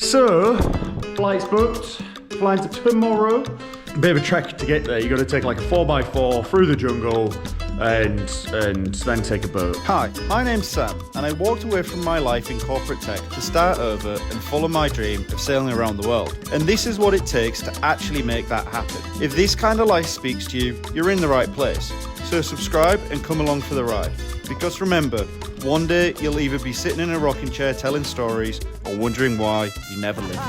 So, flight's booked, flying to tomorrow. A bit of a trek to get there. You got to take like a 4x4 through the jungle and then take a boat. Hi, my name's Sam, and I walked away from my life in corporate tech to start over and follow my dream of sailing around the world. And this is what it takes to actually make that happen. If this kind of life speaks to you, you're in the right place. So subscribe and come along for the ride. Because remember, one day you'll either be sitting in a rocking chair telling stories or wondering why you never lived.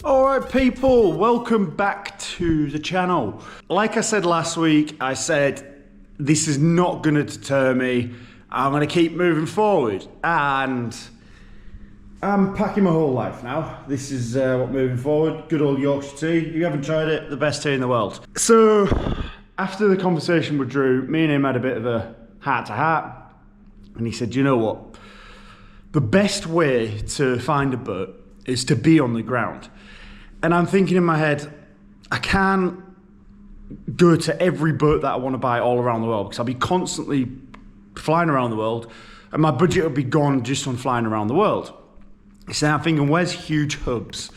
Alright people, welcome back to the channel. Like I said last week, I said this is not going to deter me. I'm going to keep moving forward, and I'm packing my whole life now. This is what moving forward. Good old Yorkshire tea. You haven't tried it, the best tea in the world. So after the conversation with Drew, me and him had a bit of a heart-to-heart, and he said, you know what, the best way to find a boat is to be on the ground. And I'm thinking in my head, I can't go to every boat that I want to buy all around the world, because I'll be constantly flying around the world and my budget will be gone just on flying around the world. So I'm thinking, where's huge hubs?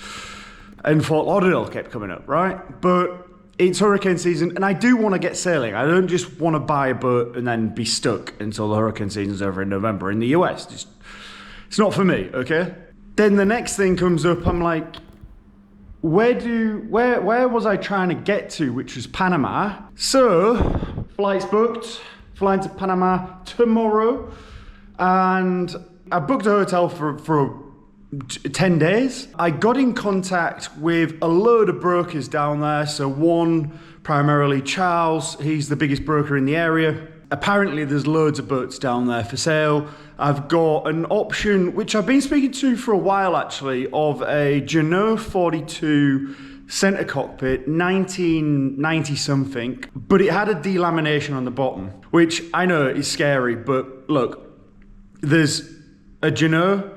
And Fort Lauderdale kept coming up, right? But it's hurricane season and I do want to get sailing. I don't just want to buy a boat and then be stuck until the hurricane season's over in November in the US. It's not for me, okay? Then the next thing comes up, I'm like, where was I trying to get to, which was Panama. So, flight's booked, flying to Panama tomorrow, and I booked a hotel for 10 days. I got in contact with a load of brokers down there. So one, primarily Charles, he's the biggest broker in the area. Apparently there's loads of boats down there for sale. I've got an option, which I've been speaking to for a while actually, of a Jeanneau 42 center cockpit, 1990 something, but it had a delamination on the bottom, which I know is scary, but look, there's a Jeanneau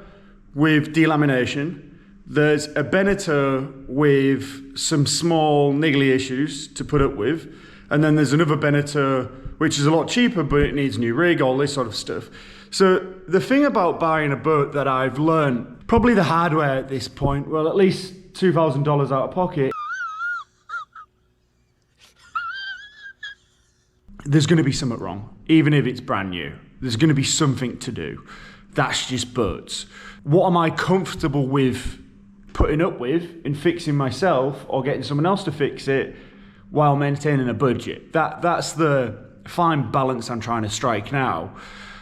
with delamination, there's a Beneteau with some small niggly issues to put up with, and then there's another Beneteau which is a lot cheaper, but it needs new rig, all this sort of stuff. So the thing about buying a boat that I've learned, probably the hard way at this point, well, at least $2,000 out of pocket, there's going to be something wrong, even if it's brand new. There's going to be something to do. That's just boats. What am I comfortable with putting up with in fixing myself or getting someone else to fix it while maintaining a budget? That's the fine balance I'm trying to strike now,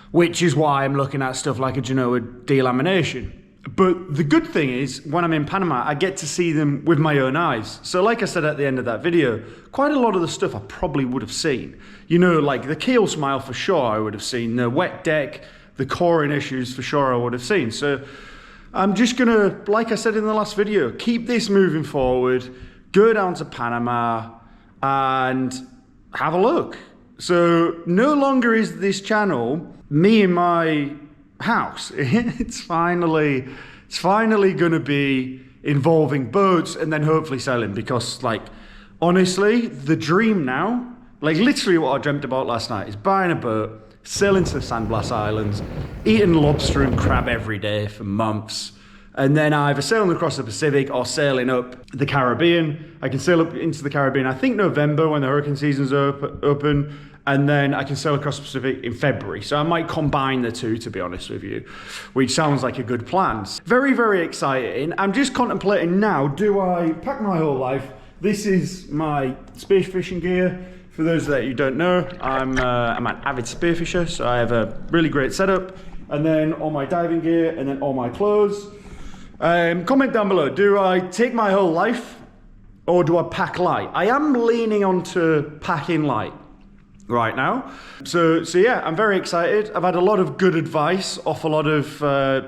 which is why I'm looking at stuff like a Jeanneau delamination. But the good thing is, when I'm in Panama, I get to see them with my own eyes. So like I said at the end of that video, quite a lot of the stuff I probably would have seen. You know, like the keel smile for sure I would have seen, the wet deck, the coring issues for sure I would have seen. So I'm just gonna, like I said in the last video, keep this moving forward, go down to Panama and have a look. So no longer is this channel me in my house. It's finally gonna be involving boats and then hopefully sailing, because like honestly the dream now, like literally what I dreamt about last night, is buying a boat, sailing to the Sandblast Islands, eating lobster and crab every day for months, and then either sailing across the Pacific or sailing up the Caribbean. I can sail up into the Caribbean, I think November when the hurricane season's open, and then I can sail across the Pacific in February. So I might combine the two, to be honest with you, which sounds like a good plan. Very, very exciting. I'm just contemplating now, do I pack my whole life? This is my spearfishing gear. For those that you don't know, I'm an avid spearfisher, so I have a really great setup. And then all my diving gear, and then all my clothes. Comment down below, do I take my whole life or do I pack light? I am leaning onto packing light right now. So yeah, I'm very excited. I've had a lot of good advice off a lot of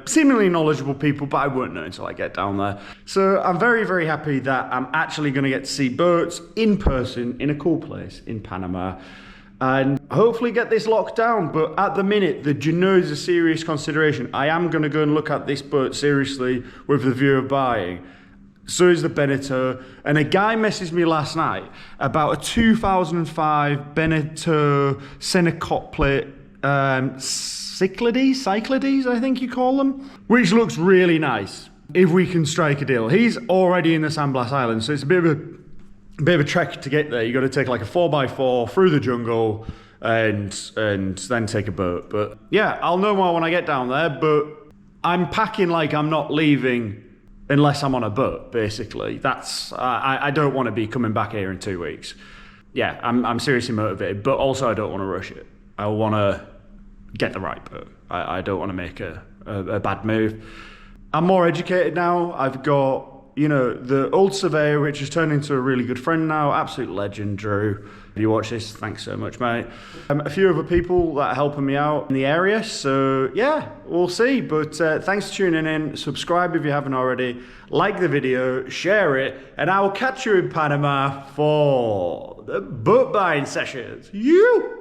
seemingly knowledgeable people, but I won't know until I get down there. So I'm very, very happy that I'm actually going to get to see boats in person in a cool place in Panama, and hopefully get this locked down. But at the minute, the Jeanneau is a serious consideration. I am going to go and look at this boat seriously with the view of buying. So is the Beneteau. And a guy messaged me last night about a 2005 Beneteau center cockpit Cyclades, I think you call them, which looks really nice if we can strike a deal. He's already in the San Blas Islands, so it's a bit of a trek to get there. You got to take like a 4x4 through the jungle and then take a boat. But yeah, I'll know more when I get down there, but I'm packing like I'm not leaving unless I'm on a boat, basically. That's I don't want to be coming back here in 2 weeks. Yeah, I'm seriously motivated, but also I don't want to rush it. I want to get the right boat. I don't want to make a bad move. I'm more educated now. I've got, you know, the old surveyor, which has turned into a really good friend now. Absolute legend, Drew. If you watch this, thanks so much, mate. A few other people that are helping me out in the area. So yeah, we'll see. But thanks for tuning in. Subscribe if you haven't already. Like the video, share it, and I will catch you in Panama for the boat buying sessions. You!